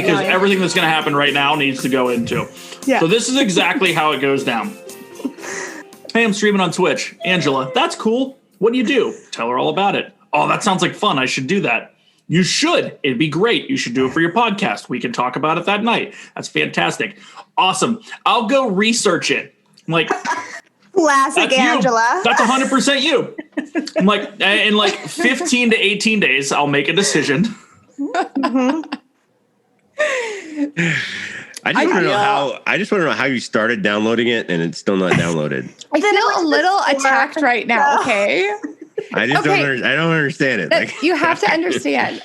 because everything that's going to happen right now needs to go into. Yeah. So this is exactly how it goes down. Hey, I'm streaming on Twitch. Angela, that's cool. What do you do? Tell her all about it. Oh, that sounds like fun. I should do that. You should. It'd be great. You should do it for your podcast. We can talk about it that night. That's fantastic. Awesome. I'll go research it. I'm like, classic Angela. That's 100% you. I'm like, in like 15 to 18 days, I'll make a decision. Mm-hmm. I just want to know how you started downloading it and it's still not downloaded. I feel a little attacked right now. Okay. I don't understand it. You have to understand.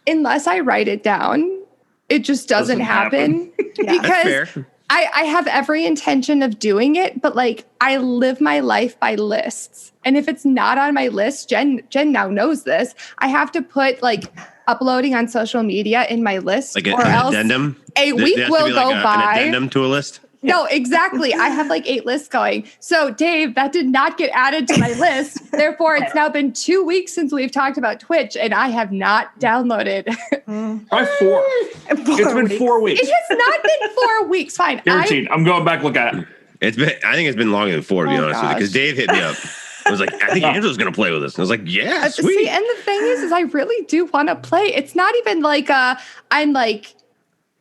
Unless I write it down, it just doesn't happen. Because I have every intention of doing it, but like I live my life by lists. And if it's not on my list, Jen now knows this. I have to put like uploading on social media in my list, like or else addendum. A week will go by. An addendum to a list. No, exactly. I have like 8 lists going. So, Dave, that did not get added to my list. Therefore, it's now been 2 weeks since we've talked about Twitch, and I have not downloaded. Probably 4. It's been 4 weeks. It has not been 4 weeks. Fine. Guaranteed. I'm going back look at it. I think it's been longer than 4, to be honest with you, because Dave hit me up. I was like, I think Angela's going to play with us. And I was like, yeah, sweet. See, and the thing is I really do want to play. It's not even like I'm like,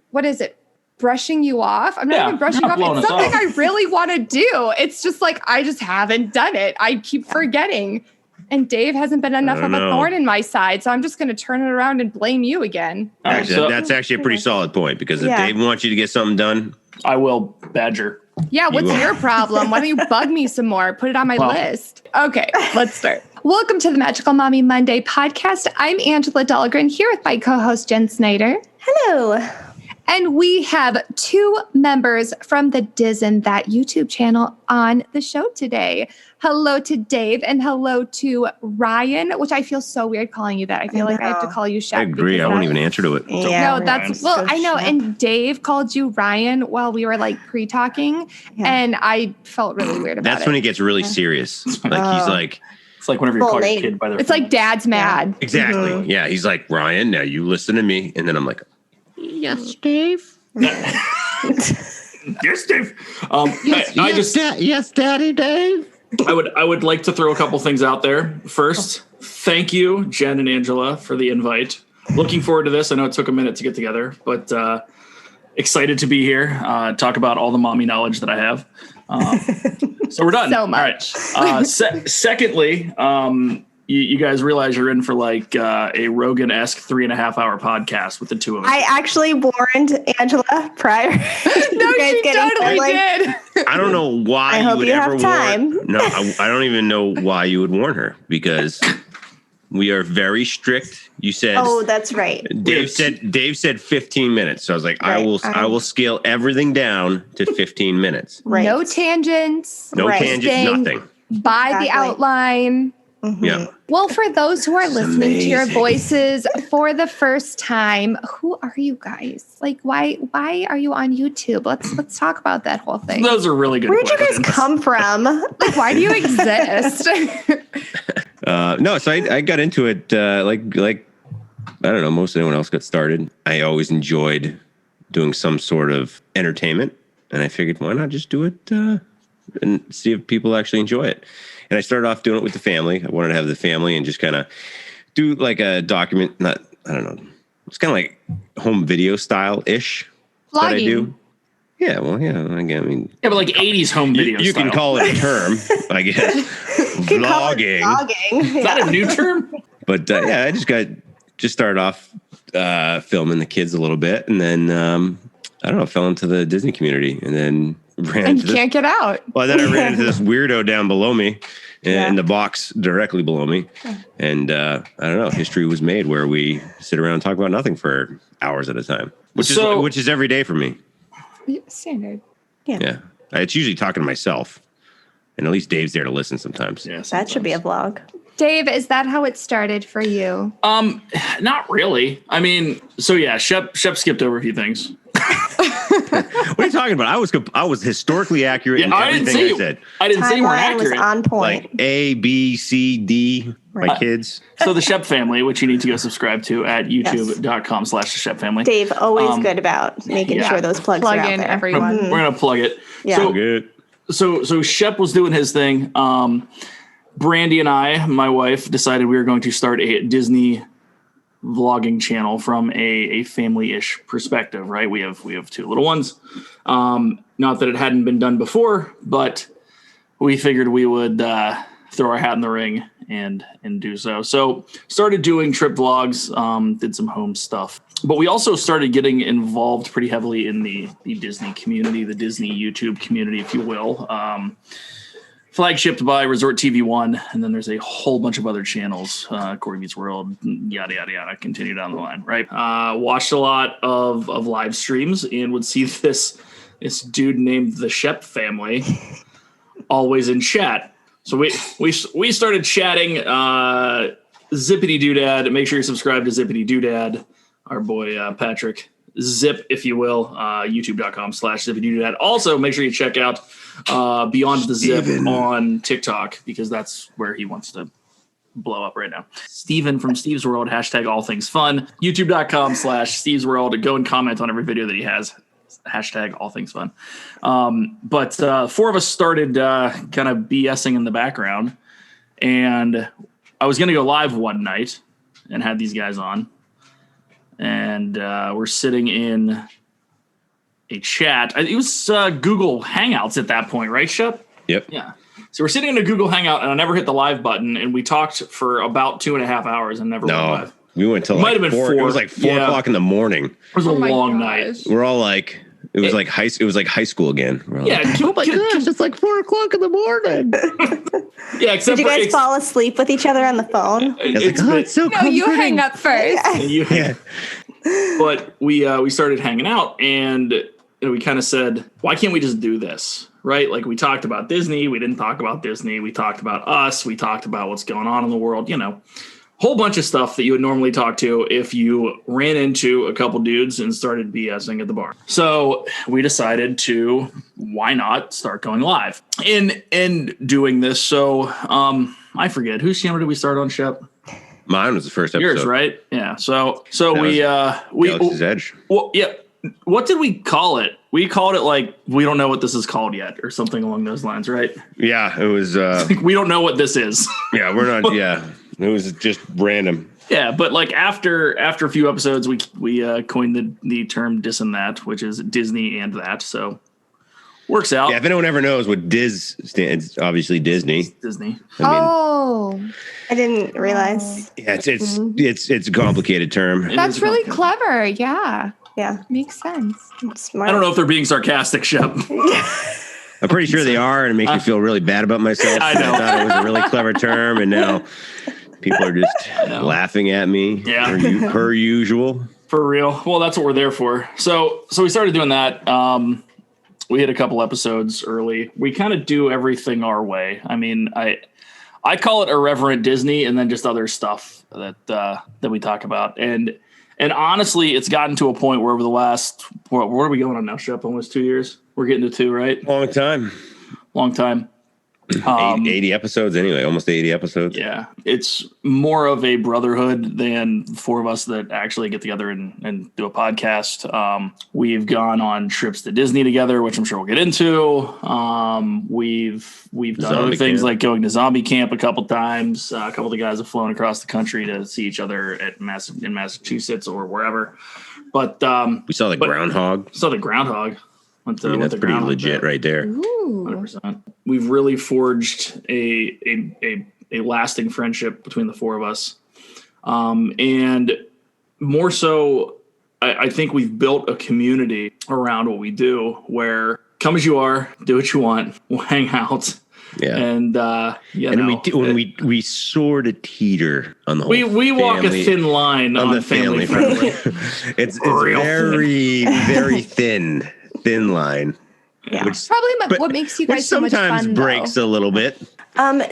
what is it? Brushing you off. I'm not even brushing you off. It's something I really want to do. It's just like, I just haven't done it. I keep forgetting. And Dave hasn't been enough of a thorn in my side. So I'm just going to turn it around and blame you again. Actually, that's actually a pretty solid point, because if Dave wants you to get something done, I will badger. Yeah, what's your problem? Why don't you bug me some more? Put it on my list. Okay, let's start. Welcome to the Magical Mommy Monday podcast. I'm Angela Dahlgren here with my co-host Jen Snyder. Hello. And we have 2 members from the Dizen That YouTube channel on the show today. Hello to Dave and hello to Ryan, which I feel so weird calling you that. I feel like I have to call you Shep. I agree. I won't even answer to it. Yeah, no, that's, well, I know. Shep. And Dave called you Ryan while we were like pre-talking. Yeah. And I felt really weird about it. That's when it gets really serious. Like he's like, it's like whenever you call your kid by their It's like dad's mad. Exactly. Mm-hmm. Yeah. He's like, Ryan, now you listen to me. And then I'm like, yes, Dave. Yes, Dave. Yes, Daddy Dave. I would like to throw a couple things out there. First, thank you, Jen and Angela, for the invite. Looking forward to this. I know it took a minute to get together, but excited to be here. Talk about all the mommy knowledge that I have. So we're done. So much. All right. Secondly, you guys realize you're in for like a Rogan-esque 3.5 hour podcast with the 2 of us. I actually warned Angela prior. No, she totally did. I don't know why you would ever warn. No, I don't even know why you would warn her, because we are very strict. You said. Oh, that's right. Dave said 15 minutes. So I was like, right. I will scale everything down to 15 minutes. Right. No tangents. No tangents. Nothing. By the outline. Mm-hmm. Yeah. Well, for those who are listening to your voices for the first time, who are you guys? Like, why are you on YouTube? Let's talk about that whole thing. Those are really good. Where'd you guys come from? Like, why do you exist? No, so I got into it like I don't know, most anyone else got started. I always enjoyed doing some sort of entertainment, and I figured, why not just do it and see if people actually enjoy it. And I started off doing it with the family. I wanted to have the family and just kind of do like a document, I don't know. It's kind of like home video style-ish that I do. Yeah, well, yeah. I mean. Yeah, but like 80s home video You style. can call it a term, I guess. Vlogging. Is that a new term? But yeah, I just started off filming the kids a little bit. And then, I don't know, fell into the Disney community and then can't get out. Well, then I ran into this weirdo down below me in the box directly below me. And I don't know, history was made where we sit around and talk about nothing for hours at a time, which is every day for me. Standard. Yeah. It's usually talking to myself. And at least Dave's there to listen sometimes. Yeah, that should be a vlog. Dave, is that how it started for you? Not really. I mean, so yeah, Shep skipped over a few things. What are you talking about? I was historically accurate in everything I said. I didn't say you weren't accurate. Was on point. Like A, B, C, D. my kids. So the Shep family, which you need to go subscribe to at youtube.com/Shep family. Dave, always good about making sure those plugs are out in there. everyone. We're going to plug it. Yeah. So Shep was doing his thing. Brandy and I, my wife, decided we were going to start a Disney vlogging channel from a family-ish perspective, right? We have two little ones. Not that it hadn't been done before, but we figured we would throw our hat in the ring and do so. So started doing trip vlogs, did some home stuff. But we also started getting involved pretty heavily in the Disney community, the Disney YouTube community, if you will. Flagshipped by Resort TV 1, and then there's a whole bunch of other channels, Corey Meets World, yada, yada, yada, continue down the line, right? Watched a lot of live streams and would see this dude named the Shep family always in chat. So we started chatting, Zippity Doodad. Make sure you subscribe to Zippity Doodad, our boy Patrick. Zip, if you will, youtube.com/Zippity Doodad. Also, make sure you check out Beyond the Zip on TikTok, because that's where he wants to blow up right now. Steven from Steve's World, hashtag all things fun. youtube.com/Steve's World. Go and comment on every video that he has. Hashtag all things fun. But four of us started kind of BSing in the background, and I was going to go live one night and had these guys on, and we're sitting in a chat. It was Google Hangouts at that point, right, Shep? Yep. Yeah. So we're sitting in a Google Hangout, and I never hit the live button, and we talked for about 2.5 hours and never went live. We went till like 4. It was like 4 o'clock in the morning. It was a long night. We're all like, it was like high school again. Oh my gosh, it's like 4 o'clock in the morning. Yeah, except did you guys fall asleep with each other on the phone? It's so no, you hang up first. Yeah. But we started hanging out, and we kind of said, why can't we just do this? Right? Like, we talked about Disney. We didn't talk about Disney. We talked about us. We talked about what's going on in the world, whole bunch of stuff that you would normally talk to if you ran into a couple dudes and started BSing at the bar. So we decided to, why not start going live and doing this. So I forget, whose channel did we start on, Shep? Mine was the first episode. Yours, right? Yeah. So we Galaxy's Edge. Well, yeah. What did we call it? We called it like, we don't know what this is called yet, or something along those lines, right? Yeah, it was. We don't know what this is. Yeah, we're not. Yeah, it was just random. Yeah, but like after a few episodes, we coined the term "dis and that," which is Disney and that. So works out. Yeah, if anyone ever knows what Diz stands, obviously Disney. Disney. I didn't realize. Yeah, it's a complicated term. That's really clever. Yeah. Yeah, makes sense. Smart. I don't know if they're being sarcastic, Shep. I'm pretty sure they are, and it makes me feel really bad about myself. I know. I thought it was a really clever term, and now people are just laughing at me. Yeah, per usual. For real. Well, that's what we're there for. So we started doing that. We hit a couple episodes early. We kind of do everything our way. I mean, I call it irreverent Disney, and then just other stuff that we talk about. And honestly, it's gotten to a point where over the last, where are we going on now, Shep? Almost 2 years? We're getting to 2, right? Long time. 80 episodes anyway, almost 80 episodes. Yeah. It's more of a brotherhood than the four of us that actually get together and do a podcast. We've gone on trips to Disney together, which I'm sure we'll get into. We've done other things like going to zombie camp a couple times. A couple of the guys have flown across the country to see each other in Massachusetts or wherever. But we saw the groundhog. Saw the groundhog. That's pretty legit right there. 100%. We've really forged a lasting friendship between the four of us. And more so, I think we've built a community around what we do where come as you are, do what you want, we'll hang out. Yeah. And we sort of teeter on the whole we walk a thin line on the family friendly. It's very, very thin line. Yeah. Which, probably what makes you guys so much fun. Sometimes breaks a little bit.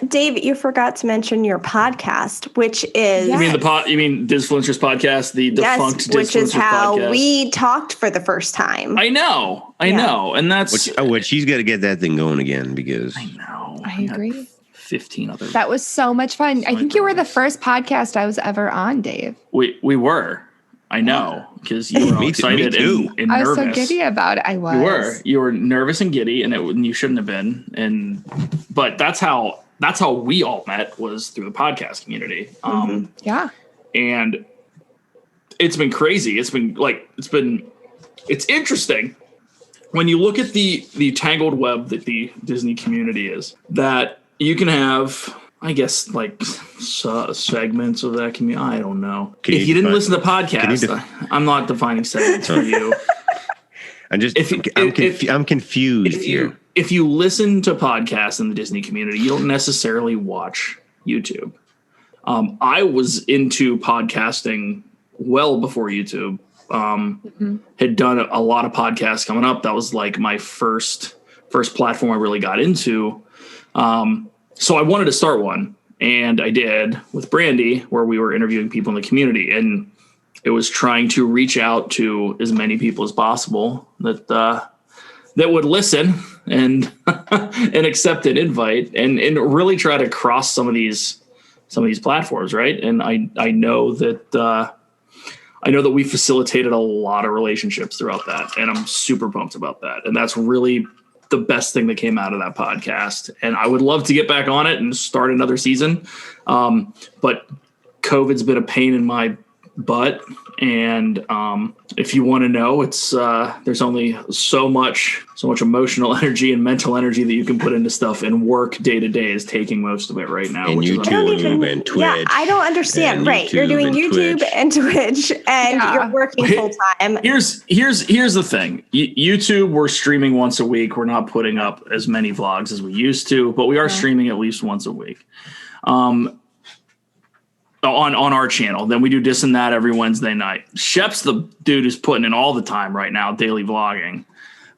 Dave, you forgot to mention your podcast, which is you mean Disfluencers podcast, the defunct Disfluencers podcast, which is how we talked for the first time. I know, and that's which he's got to get that thing going again because I know. I agree. 15 other. That was so much fun. I think you were the first podcast I was ever on, Dave. We were. I know, because you were all excited and nervous. I was so giddy about it. I was. You were nervous and giddy, and you shouldn't have been. But that's how we all met, was through the podcast community. Yeah. And it's been crazy. It's interesting when you look at the tangled web that the Disney community is, that you can have, I guess, like segments of that community. I don't know. If you didn't listen to the podcast, I'm not defining segments for you. I'm confused here. If you listen to podcasts in the Disney community, you don't necessarily watch YouTube. I was into podcasting well before YouTube. Had done a lot of podcasts coming up. That was like my first platform I really got into. So I wanted to start one, and I did with Brandy, where we were interviewing people in the community, and it was trying to reach out to as many people as possible that would listen and and accept an invite and really try to cross some of these platforms, right? And I know that we facilitated a lot of relationships throughout that, and I'm super pumped about that. And that's really the best thing that came out of that podcast. And I would love to get back on it and start another season. But COVID's been a pain in my butt. And if you want to know, it's there's only so much emotional energy and mental energy that you can put into stuff, and work day to day is taking most of it right now. And YouTube and Twitch. Yeah, I don't understand. Right. You're doing YouTube and Twitch, and you're working full time. Here's the thing. YouTube, we're streaming once a week. We're not putting up as many vlogs as we used to, but we are streaming at least once a week. On our channel. Then we do this and that every Wednesday night. Shep's the dude who's putting in all the time right now, daily vlogging.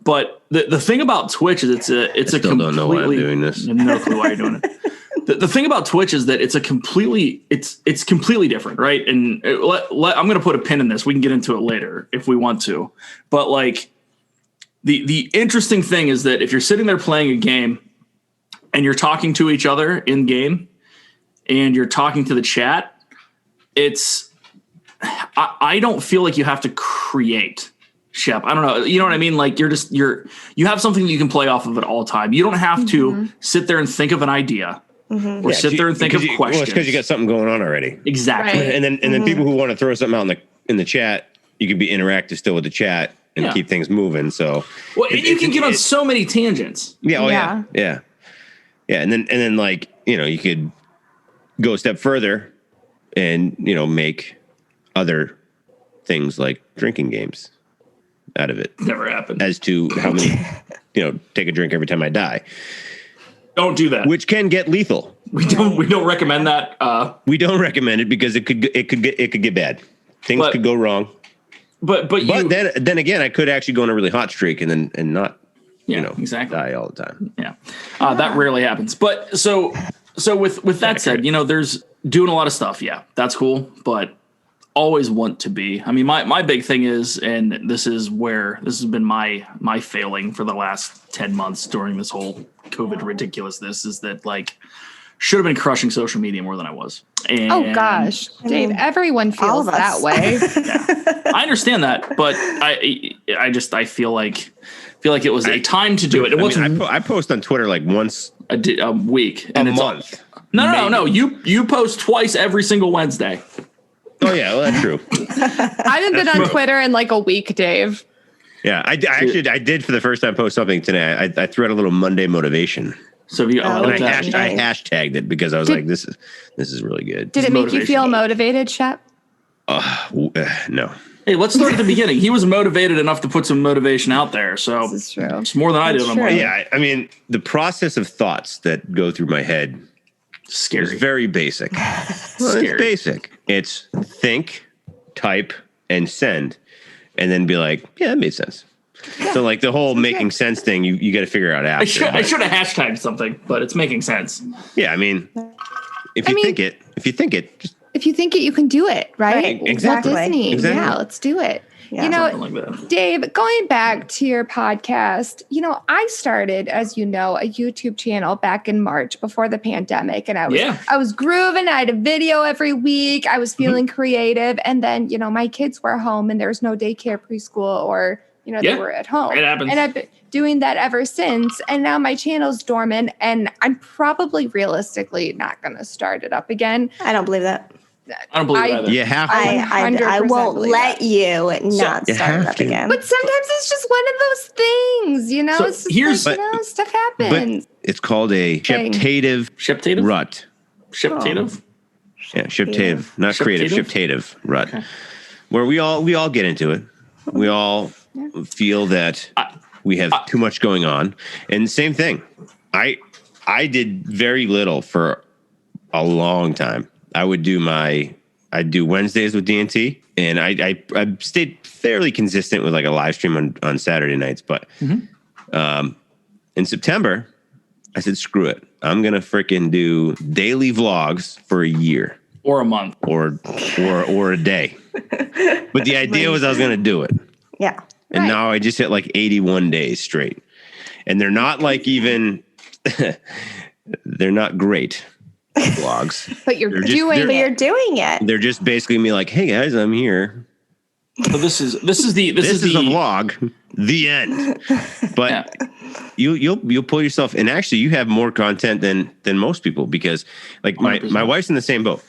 But the thing about Twitch is it's a completely, don't know why I'm doing this. I have no clue why you're doing it. The thing about Twitch is that it's completely different, right? And I'm going to put a pin in this. We can get into it later if we want to. But like the interesting thing is that if you're sitting there playing a game and you're talking to each other in game, and you're talking to the chat, I don't feel like you have to create, Shep. I don't know. You know what I mean? Like you have something that you can play off of at all time. You don't have to sit there and think of an idea or sit there and think of questions. Well, it's because you got something going on already. Exactly. Right. And then people who want to throw something out in the chat, you can be interactive still with the chat and keep things moving. So you can get on so many tangents. Yeah. And then like, you could go a step further and, make other things like drinking games out of it. Never happened. As to how many, take a drink every time I die. Don't do that. Which can get lethal. We don't recommend that. We don't recommend it because it could get bad. Things could go wrong. But then again, I could actually go on a really hot streak and not, exactly. die all the time. Yeah. That rarely happens. But so with that said, there's doing a lot of stuff. Yeah, that's cool. But always want to be. I mean, my big thing is, and this has been my failing for the last 10 months during this whole COVID ridiculousness, is that like should have been crushing social media more than I was. And, oh gosh, Dave, everyone feels that way. Yeah. I understand that, but I feel like it was a time to do it. I post on Twitter like once a week, and it's month. No. You post twice every single Wednesday. Oh yeah, well that's true. I haven't been on Twitter in like a week, Dave. Yeah, I did for the first time post something today. I threw out a little Monday motivation. So I hashtagged it because I was like, this is really good. Did it make you feel motivated, Shep? No. Hey, let's start at the beginning. He was motivated enough to put some motivation out there. So this is true. It's more than I did. Yeah, I mean, the process of thoughts that go through my head scary. Is very basic. It's basic. It's think, type, and send, and then be like, yeah, that made sense. Yeah. So like the whole making sense thing, you got to figure out after. I should have hashtagged something, but it's making sense. Yeah, I mean, if you think it, just if you think it, you can do it, right? Exactly. Walt Disney. Exactly. Yeah, let's do it. Yeah, like Dave, going back to your podcast, I started, as you know, a YouTube channel back in March before the pandemic. And I was grooving. I had a video every week. I was feeling creative. And then, my kids were home and there was no daycare, preschool, or, they were at home. It happens. And I've been doing that ever since. And now my channel's dormant and I'm probably realistically not going to start it up again. I don't believe that. I don't believe either. You have to. I won't let you not start it up again. But sometimes it's just one of those things, So it's just stuff happens. But it's called a Sheptative rut. Sheptative? Yeah, Sheptative. Not creative, Sheptative rut. Okay. Where we all get into it. We all feel that we have too much going on. And same thing. I did very little for a long time. I'd do Wednesdays with D&T, and I stayed fairly consistent with like a live stream on Saturday nights. But in September, I said, screw it. I'm going to freaking do daily vlogs for a year. Or a month. Or a day. But the idea was I was going to do it. Yeah. And now I just hit like 81 days straight. And they're not like even, they're not great vlogs. But you're doing it. They're just basically me like, hey guys, I'm here. So this is a vlog. The end. But you'll pull yourself, and actually you have more content than most people, because like my wife's in the same boat.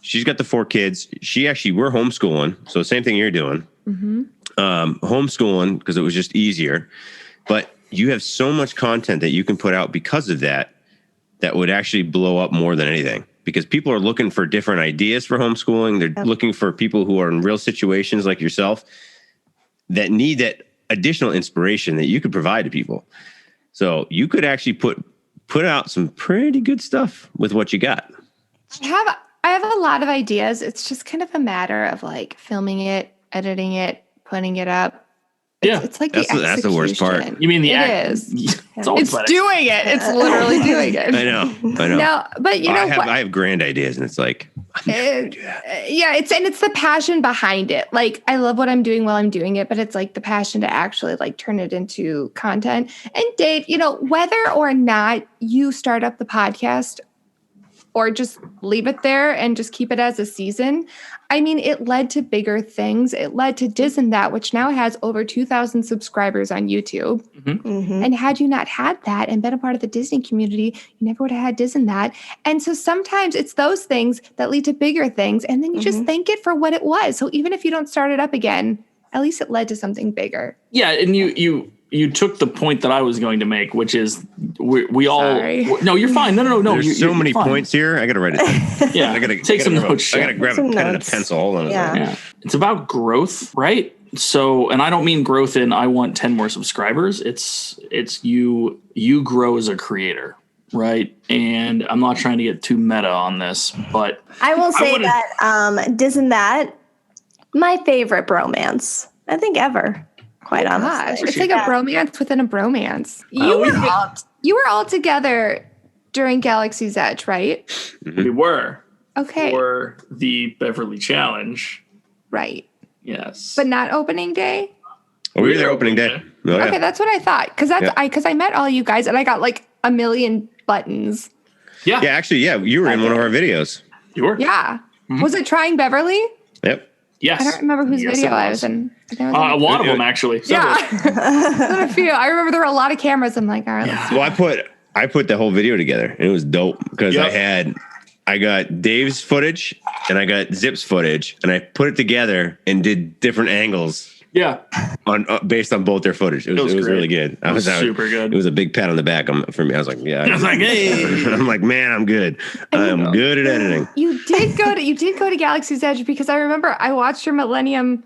She's got the 4 kids. We're homeschooling, so same thing you're doing. Mm-hmm. Homeschooling because it was just easier. But you have so much content that you can put out because of that would actually blow up more than anything, because people are looking for different ideas for homeschooling. They're looking for people who are in real situations like yourself that need that additional inspiration that you could provide to people. So you could actually put out some pretty good stuff with what you got. I have a lot of ideas. It's just kind of a matter of like filming it, editing it, putting it up. It's like that's the worst part. You mean the act? It is. It's doing it. It's literally doing it. I know. No, but I have grand ideas, and it's like, I'm never gonna do that. It's the passion behind it. Like, I love what I'm doing while I'm doing it, but it's like the passion to actually like turn it into content. And Dave, whether or not you start up the podcast or just leave it there and just keep it as a season, I mean, it led to bigger things. It led to Diz and That, which now has over 2,000 subscribers on YouTube. Mm-hmm. Mm-hmm. And had you not had that and been a part of the Disney community, you never would have had Diz and That. And so sometimes it's those things that lead to bigger things. And then you just thank it for what it was. So even if you don't start it up again, at least it led to something bigger. Yeah, and you took the point that I was going to make, which is we all. Sorry. No, you're fine. No. There's so many points here. I got to write it down. Yeah, I got to take some notes. I got to grab a pen and a pencil. Hold on. Yeah. It's about growth, right? So, and I don't mean growth in I want 10 more subscribers. It's you grow as a creator, right? And I'm not trying to get too meta on this, but I will say that Diz and That, my favorite bromance, I think, ever. Quite honestly. It's like a bromance within a bromance. You were all together during Galaxy's Edge, right? We were. Okay. For the Beverly Challenge. Right. Yes. But not opening day? Oh, we were there opening day. Oh, yeah. Okay, that's what I thought. Because I met all you guys and I got like a million buttons. Yeah. Yeah, actually, you were in one of our videos. You were? Yeah. Mm-hmm. Was it Trying Beverly? Yep. Yes. I don't remember whose video I was in. A lot of them, actually. Yeah. A few. I remember there were a lot of cameras. I'm like, all right. Yeah. Well, I put the whole video together, and it was dope because I got Dave's footage and I got Zip's footage, and I put it together and did different angles. Yeah. Based on both their footage. It was really good. It was super good. It was a big pat on the back for me. I was like, yeah. I was like, hey. I'm like, man, I'm good. I'm good at editing. You did go to Galaxy's Edge, because I remember I watched your Millennium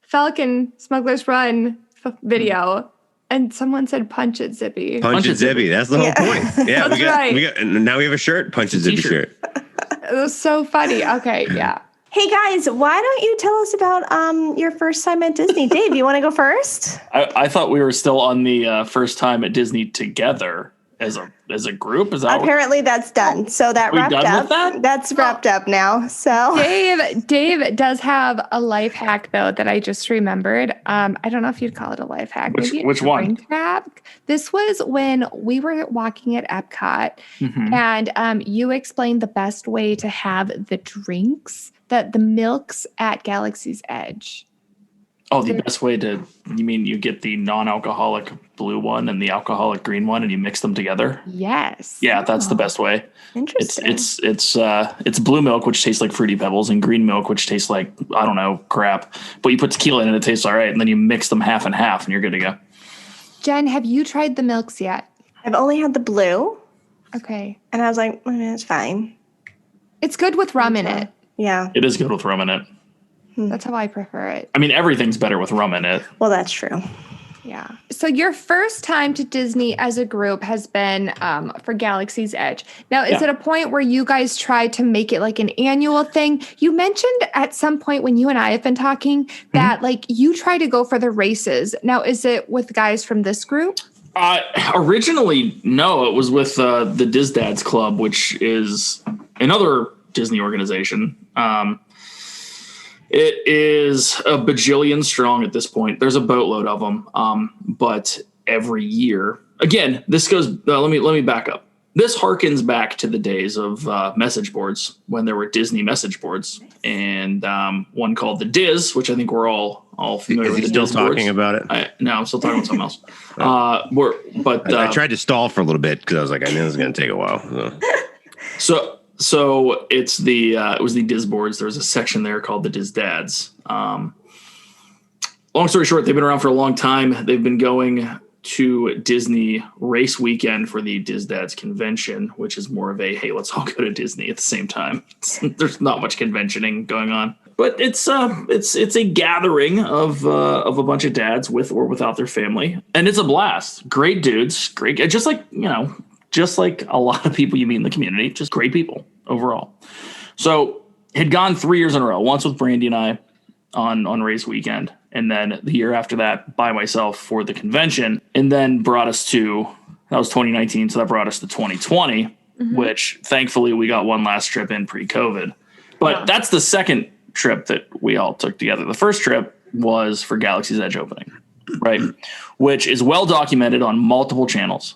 Falcon Smuggler's Run video, and someone said "Punch it, Zippy." Punch it, Zippy. That's the whole point. Yeah, that's right. Now we have a shirt. Punch it, Zippy shirt. It was so funny. Okay, yeah. Hey guys, why don't you tell us about your first time at Disney? Dave, you want to go first? I thought we were still on the first time at Disney together. as a group? Is that apparently that's done? So that wrapped up. That's wrapped up now. So Dave does have a life hack though that I just remembered. I don't know if you'd call it a life hack. Which one? This was when we were walking at Epcot, and you explained the best way to have the drinks, the milks at Galaxy's Edge. Oh, the best way you mean you get the non-alcoholic blue one and the alcoholic green one and you mix them together? Yes. Yeah, that's the best way. Interesting. It's blue milk, which tastes like Fruity Pebbles, and green milk, which tastes like, I don't know, crap. But you put tequila in it, it tastes all right. And then you mix them half and half and you're good to go. Jen, have you tried the milks yet? I've only had the blue. Okay. And I was like, it's fine. It's good with rum in it. Yeah. It is good with rum in it. That's how I prefer it. I mean, everything's better with rum in it. Well, that's true. Yeah. So your first time to Disney as a group has been for Galaxy's Edge. Now, is it a point where you guys tried to make it like an annual thing? You mentioned at some point when you and I have been talking that like you try to go for the races. Now, is it with guys from this group? Originally, no. It was with the Diz Dads Club, which is another Disney organization. It is a bajillion strong at this point. There's a boatload of them. But every year, again, this goes, let me back up. This harkens back to the days of message boards when there were Disney message boards, and one called the Diz, which I think we're all familiar with. Still talking about it? No, I'm still talking about something else. I tried to stall for a little bit because I was like, I knew it was going to take a while. So it's it was the Diz boards. There was a section there called the Diz Dads. Long story short, they've been around for a long time. They've been going to Disney race weekend for the Diz Dads convention, which is more of a, hey, let's all go to Disney at the same time. There's not much conventioning going on, but it's a gathering of a bunch of dads with or without their family. And it's a blast. Great dudes. Great. Just like a lot of people you meet in the community, just great people overall. So had gone 3 years in a row, once with Brandy and I on race weekend, and then the year after that by myself for the convention, and then brought us to, that was 2019. So that brought us to 2020, which thankfully we got one last trip in pre-COVID, but that's the second trip that we all took together. The first trip was for Galaxy's Edge opening, right? Which is well documented on multiple channels.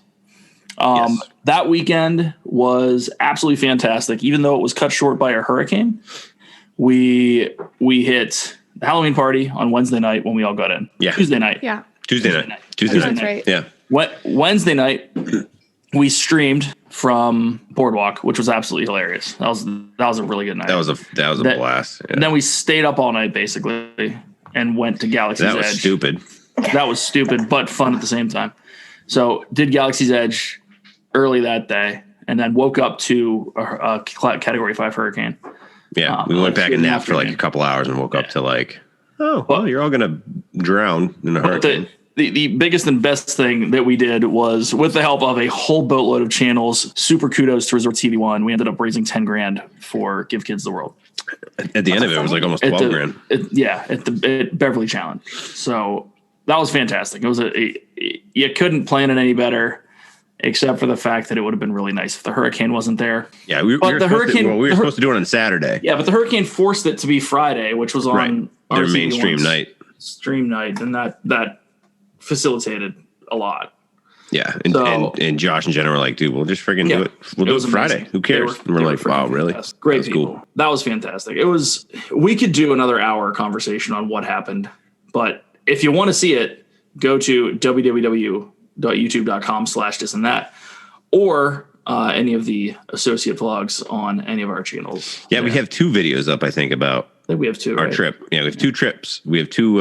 That weekend was absolutely fantastic. Even though it was cut short by a hurricane, we hit the Halloween party on Wednesday night when we all got in. Yeah. Tuesday night. Yeah. Tuesday night. That's right. Yeah. Wednesday night, we streamed from Boardwalk, which was absolutely hilarious. That was a really good night. That was a blast. Yeah. And then we stayed up all night basically and went to Galaxy's Edge. That was stupid. That was stupid, but fun at the same time. So did Galaxy's Edge early that day, and then woke up to a Category 5 hurricane. Yeah, we went back and napped for like a couple hours and woke up to like, oh, well, you're all going to drown in a hurricane. The biggest and best thing that we did was, with the help of a whole boatload of channels, super kudos to Resort TV One, we ended up raising $10,000 for Give Kids the World. At the end of it, it was like almost $12,000. At Beverly Challenge. So that was fantastic. It was you couldn't plan it any better, except for the fact that it would have been really nice if the hurricane wasn't there. Yeah, we were supposed to do it on Saturday. Yeah, but the hurricane forced it to be Friday, which was on their mainstream night. And that facilitated a lot. Yeah, and Josh and Jenna were like, dude, we'll just friggin' do it. We'll do it Friday. Amazing. Who cares? And we're like, wow, really? Great people. Cool. That was fantastic. We could do another hour conversation on what happened, but if you want to see it, go to www.youtube.com/thisandthat, or any of the associate vlogs on any of our channels. Yeah, we have 2 videos up, I think, about we have 2, our trip. Yeah, we have 2 trips. We have 2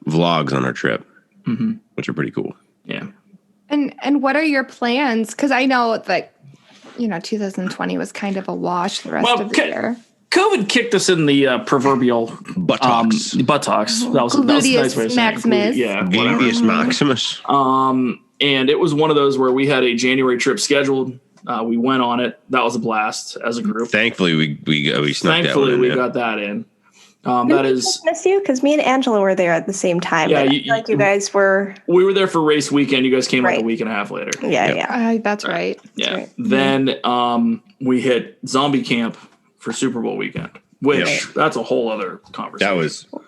vlogs on our trip, which are pretty cool. Yeah. And what are your plans? Because I know that 2020 was kind of a wash the rest of the year. COVID kicked us in the proverbial buttocks. Buttocks. That was a nice way of saying Maximus. Yeah. Gluteus Maximus. And it was one of those where we had a January trip scheduled. We went on it. That was a blast as a group. Thankfully, we snuck that one in. We got that in. That is missed you because me and Angela were there at the same time. Yeah, I feel like you guys were. We were there for race weekend. You guys came like a week and a half later. Yeah. That's right. Yeah. That's right. Then we hit zombie camp for Super Bowl weekend, which that's a whole other conversation.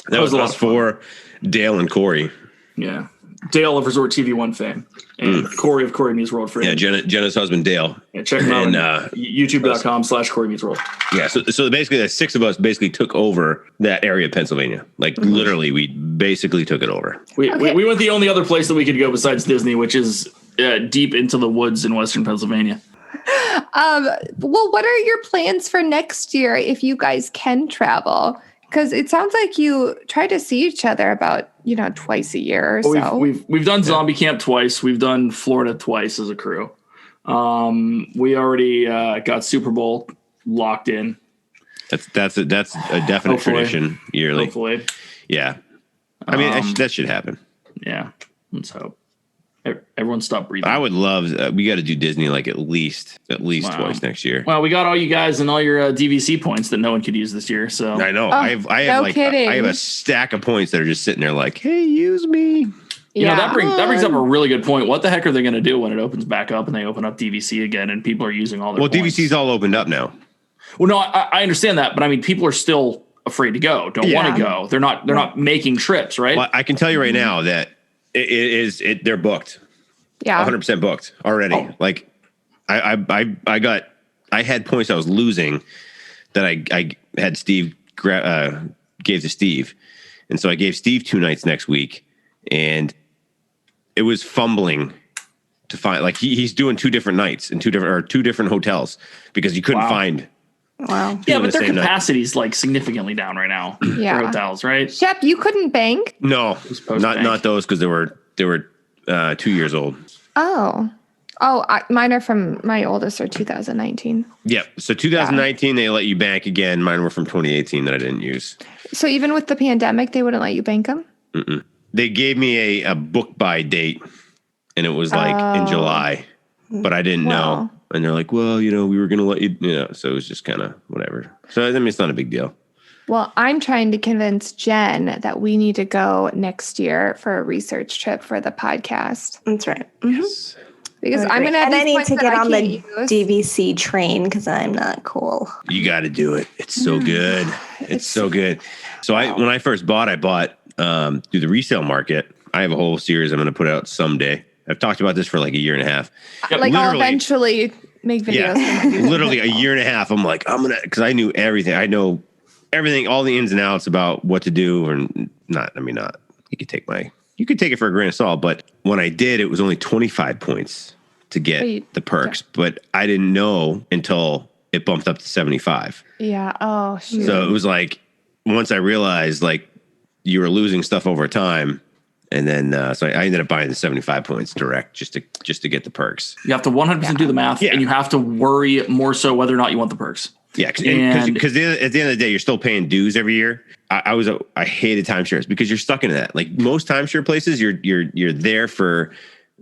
That was us for Dale and Corey. Yeah. Dale of Resort TV 1 fame. And Corey of Corey Meets World fame. Yeah, Jenna's husband, Dale. Yeah, check him out on youtube.com/Corey Meets World. Yeah, so basically the 6 of us basically took over that area of Pennsylvania. Like literally, we basically took it over. We went the only other place that we could go besides Disney, which is deep into the woods in Western Pennsylvania. Well, what are your plans for next year if you guys can travel? Because it sounds like you try to see each other about, twice a year or so. We've done zombie camp twice. We've done Florida twice as a crew. We already got Super Bowl locked in. That's a definite tradition yearly. Hopefully. Yeah. I mean, that should happen. Yeah. Let's hope. Everyone stop breathing. I would love. We got to do Disney like at least twice next year. Well, we got all you guys and all your DVC points that no one could use this year. So I know I have a stack of points that are just sitting there like, hey, use me. That brings up a really good point. What the heck are they going to do when it opens back up and they open up DVC again and people are using all their points? DVC's all opened up now. Well, no, I understand that, but I mean, people are still afraid to go. Don't want to go. They're not making trips, right? Well, I can tell you right now that they're booked. Yeah, 100% booked already. Oh. Like I had points I was losing that I had Steve gave to Steve, and so I gave Steve 2 nights next week, and it was fumbling to find like he's doing 2 different nights in 2 different hotels because you couldn't find. Wow. Yeah, but their capacity is like significantly down right now. Yeah, for hotels, right? Shep, you couldn't bank. No, not those because they were 2 years old. Mine are from my oldest are 2019. Yep. So 2019 they let you bank again. Mine were from 2018 that I didn't use. So even with the pandemic, they wouldn't let you bank them. Mm-mm. They gave me a book by date, and it was like in July, but I didn't know. And they're like, well, we were going to let you, so it was just kind of whatever. So I mean, it's not a big deal. Well, I'm trying to convince Jen that we need to go next year for a research trip for the podcast. That's right. Yes. Because I'm going to I need to get on the DVC train because I'm not cool. You got to do it. It's so good. It's so good. So when I first bought, I bought through the resale market. I have a whole series I'm going to put out someday. I've talked about this for like a year and a half. Like I'll eventually make videos. Yeah, literally a year and a half. I'm like, because I knew everything. I know everything, all the ins and outs about what to do or not. You could take it for a grain of salt. But when I did, it was only 25 points to get the perks. Yeah. But I didn't know until it bumped up to 75. Yeah. Oh, shoot. So it was like, once I realized like you were losing stuff over time. And then, so I ended up buying the 75 points direct just to get the perks. You have to 100% do the math, and you have to worry more so whether or not you want the perks. Yeah, because at the end of the day, you're still paying dues every year. I hated timeshares because you're stuck into that. Like most timeshare places, you're there for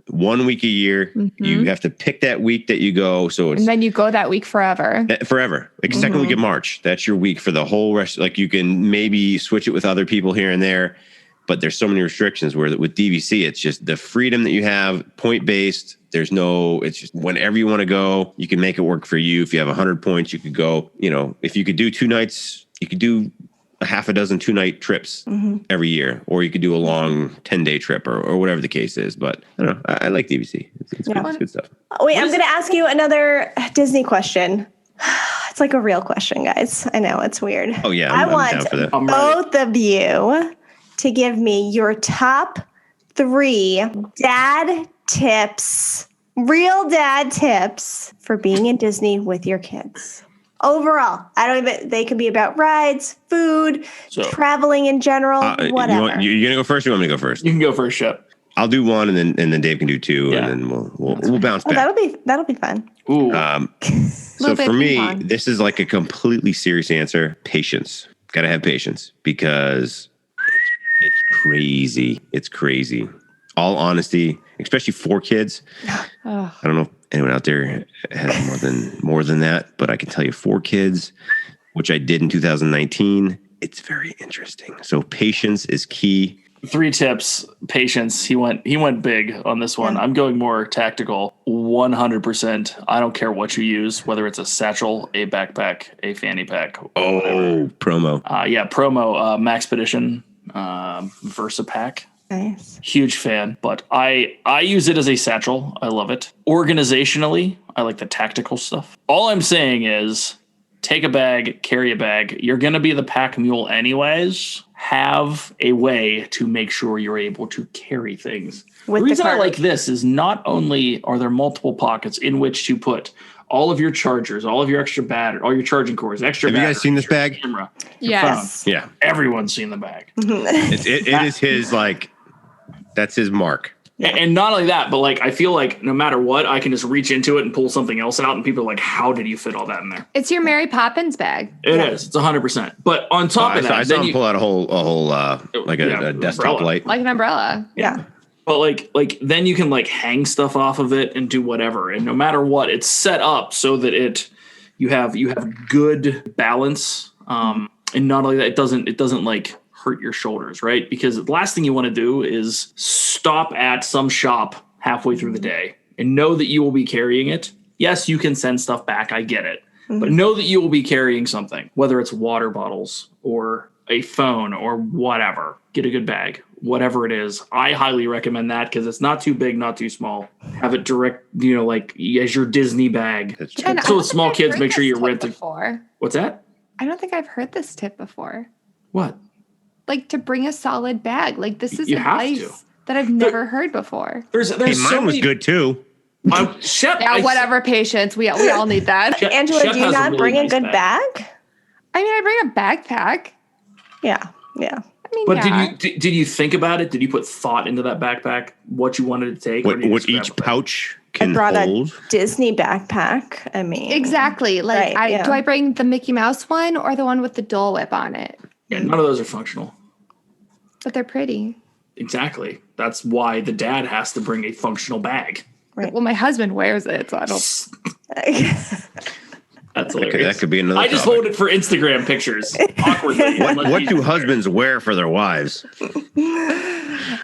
1 week a year. Mm-hmm. You have to pick that week that you go. And then you go that week forever. Forever. Like second week of March, that's your week for the whole rest. Like you can maybe switch it with other people here and there. But there's so many restrictions where with DVC, it's just the freedom that you have, point based. It's just whenever you want to go, you can make it work for you. If you have 100 points, you could go, if you could do 2 nights, you could do a half a dozen 2-night trips every year, or you could do a long 10-day trip or whatever the case is. But I don't know. I like DVC. It's good. It's good stuff. Wait, I'm going to ask you another Disney question. It's like a real question, guys. I know it's weird. Oh yeah. I want both of you to give me your top 3 dad tips, real dad tips for being in Disney with your kids. Overall, they can be about rides, food, traveling in general, whatever. You're going to go first or you want me to go first? You can go first, Shep. I'll do 1 and then Dave can do 2 and then we'll bounce back. That'll be fun. Ooh. So for me, this is like a completely serious answer. Patience. Got to have patience because it's crazy. It's crazy. All honesty, especially 4 kids. I don't know if anyone out there has more than that, but I can tell you 4 kids, which I did in 2019. It's very interesting. So patience is key. 3 tips, patience. He went big on this one. I'm going more tactical. 100%. I don't care what you use, whether it's a satchel, a backpack, a fanny pack. Whatever. Promo. Promo Maxpedition Versa Pack. Nice. Huge fan, but I use it as a satchel. I love it. Organizationally, I like the tactical stuff. All I'm saying is take a bag, carry a bag. You're going to be the pack mule anyways. Have a way to make sure you're able to carry things. The reason I like this is not only are there multiple pockets in which to put all of your chargers, all of your extra battery, all your charging cords, extra Have battery, you guys seen this bag? Camera, Yes. phone. Yeah. Everyone's seen the bag. It is his, like, that's his mark. And not only that, but like I feel like no matter what, I can just reach into it and pull something else out, and people are like, "How did you fit all that in there?" It's your Mary Poppins bag. It is. It's 100%. But on top of that, I saw him pull out a whole a desktop umbrella. light, Like an umbrella. Yeah. But like then you can like hang stuff off of it and do whatever. And no matter what, it's set up so that you have good balance. And not only that, it doesn't like hurt your shoulders, right? Because the last thing you want to do is stop at some shop halfway through the day and know that you will be carrying it. Yes, you can send stuff back. I get it. But know that you will be carrying something, whether it's water bottles or a phone or whatever. Get a good bag, whatever it is. I highly recommend that because it's not too big, not too small. Have it direct, like as your Disney bag. So with small kids, make sure you rent it. What's that? I don't think I've heard this tip before. What? Like to bring a solid bag. Like this is You have advice to. that I've never heard before. There's Hey, so mine was many, good too. Shep, Yeah, whatever, patience. We all need that. Angela, Shep do you has a not really bring a nice good bag. bag? I mean, I bring a backpack. Yeah. I mean, But yeah. did you think about it? Did you put thought into that backpack? What you wanted to take? Or did you What just grab each it? pouch I can brought hold. a Disney backpack. I mean, Exactly. Like, Right, do I bring the Mickey Mouse one or the one with the Dole Whip on it? Yeah, none of those are functional. But they're pretty. Exactly. That's why the dad has to bring a functional bag. Right. Well, my husband wears it, so I don't. That's hilarious. That could be another I just topic. hold it for Instagram pictures awkwardly. What do husbands wear for their wives?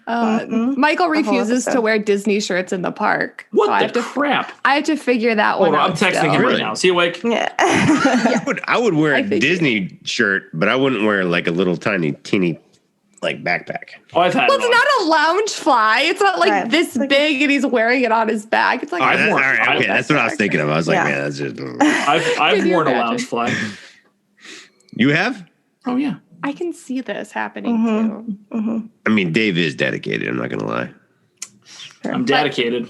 Michael refuses episode. to wear Disney shirts in the park. What so I the have to, crap? I have to figure that one Hold on, out. I'm texting still. him right Really? now. Is he awake? Yeah. I would wear a think- Disney shirt, but I wouldn't wear like a little teeny like backpack. Oh, I've had Well, one. it's not a lounge fly. It's not like Right. this big and he's wearing it on his back. It's like I've worn- All right, okay, that's what I was thinking of. I was like, Yeah. man, that's just. I've Can you worn a imagine? lounge fly. You have? Oh yeah. I can see this happening too. I mean, Dave is dedicated. I'm not gonna lie. I'm dedicated.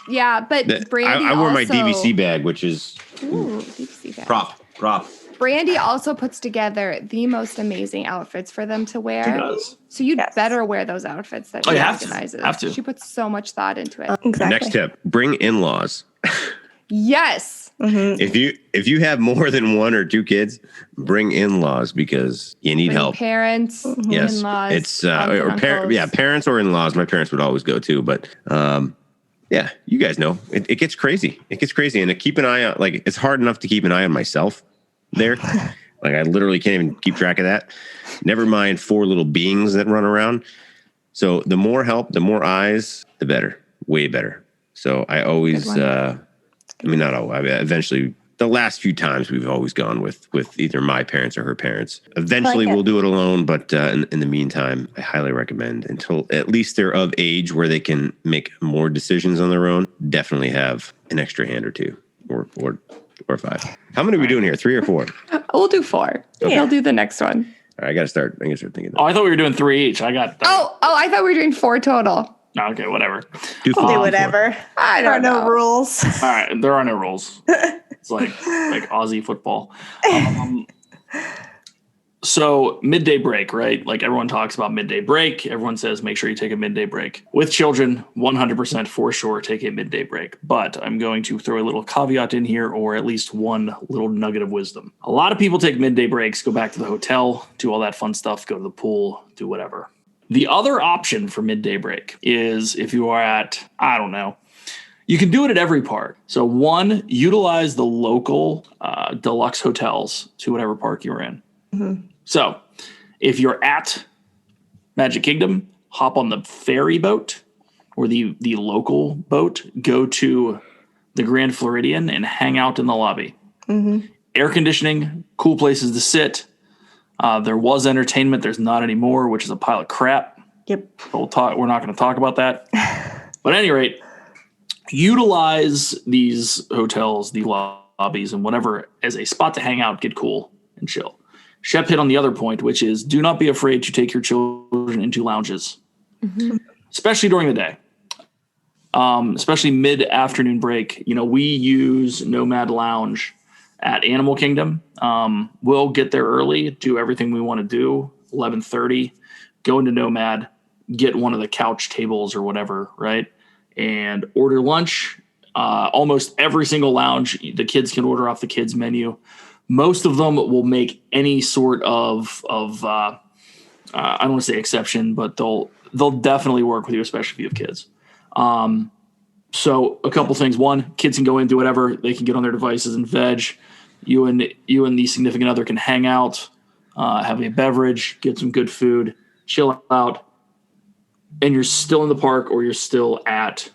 Yeah, but Brandy I wore my also- DVC bag, which is Ooh, DVC bag. prop. Brandy also puts together the most amazing outfits for them to wear. She does. So you'd Yes. better wear those outfits that Oh, she you have to. organizes. Have to. She puts so much thought into it. Exactly. Next tip: bring in-laws. Yes. If you have more than 1 or 2 kids, bring in-laws because you need Bring help. Parents, Yes, in-laws, it's aunts and uncles. parents or in-laws. My parents would always go too, but yeah, you guys know it gets crazy. It gets crazy, and to keep an eye on, like, it's hard enough to keep an eye on myself there. Like, I literally can't even keep track of that. Never mind 4 little beings that run around. So the more help, the more eyes, the better. Way better. So I always, not always. I mean, eventually, the last few times we've always gone with either my parents or her parents. Eventually, we'll do it alone, but in the meantime, I highly recommend, until at least they're of age where they can make more decisions on their own, definitely have an extra hand or 2 or 5. How many are we doing here? 3 or 4? We'll do 4. Yeah. We'll do the next one. All right, I gotta start thinking. Oh, I thought we were doing 3 each. I got. Oh, I thought we were doing 4 total. Okay, whatever. Do 4. Do whatever. I There are don't no know. rules. All right, there are no rules. It's like Aussie football. So midday break, right? Like everyone talks about midday break. Everyone says make sure you take a midday break. With children, 100% for sure take a midday break. But I'm going to throw a little caveat in here, or at least one little nugget of wisdom. A lot of people take midday breaks, go back to the hotel, do all that fun stuff, go to the pool, do whatever. The other option for midday break is if you are at, I don't know, You can do it at every park. So one, utilize the local deluxe hotels to whatever park you're in. Mm-hmm. So if you're at Magic Kingdom, hop on the ferry boat or the local boat, go to the Grand Floridian and hang out in the lobby. Mm-hmm. Air conditioning, cool places to sit. There was entertainment. There's not anymore, which is a pile of crap. Yep. But we're not going to talk about that. But at any rate, utilize these hotels, the lobbies, and whatever as a spot to hang out, get cool, and chill. Shep hit on the other point, which is do not be afraid to take your children into lounges, especially during the day, especially mid-afternoon break. We use Nomad Lounge at Animal Kingdom. We'll get there early, do everything we want to do, 11:30, go into Nomad, get one of the couch tables or whatever, right? And order lunch. Almost every single lounge, the kids can order off the kids menu. Most of them will make any sort of I don't want to say exception, but they'll definitely work with you, especially if you have kids. So a couple things. One, kids can go in, do whatever. They can get on their devices and veg. You and the significant other can hang out, have a beverage, get some good food, chill out. And you're still in the park or you're still at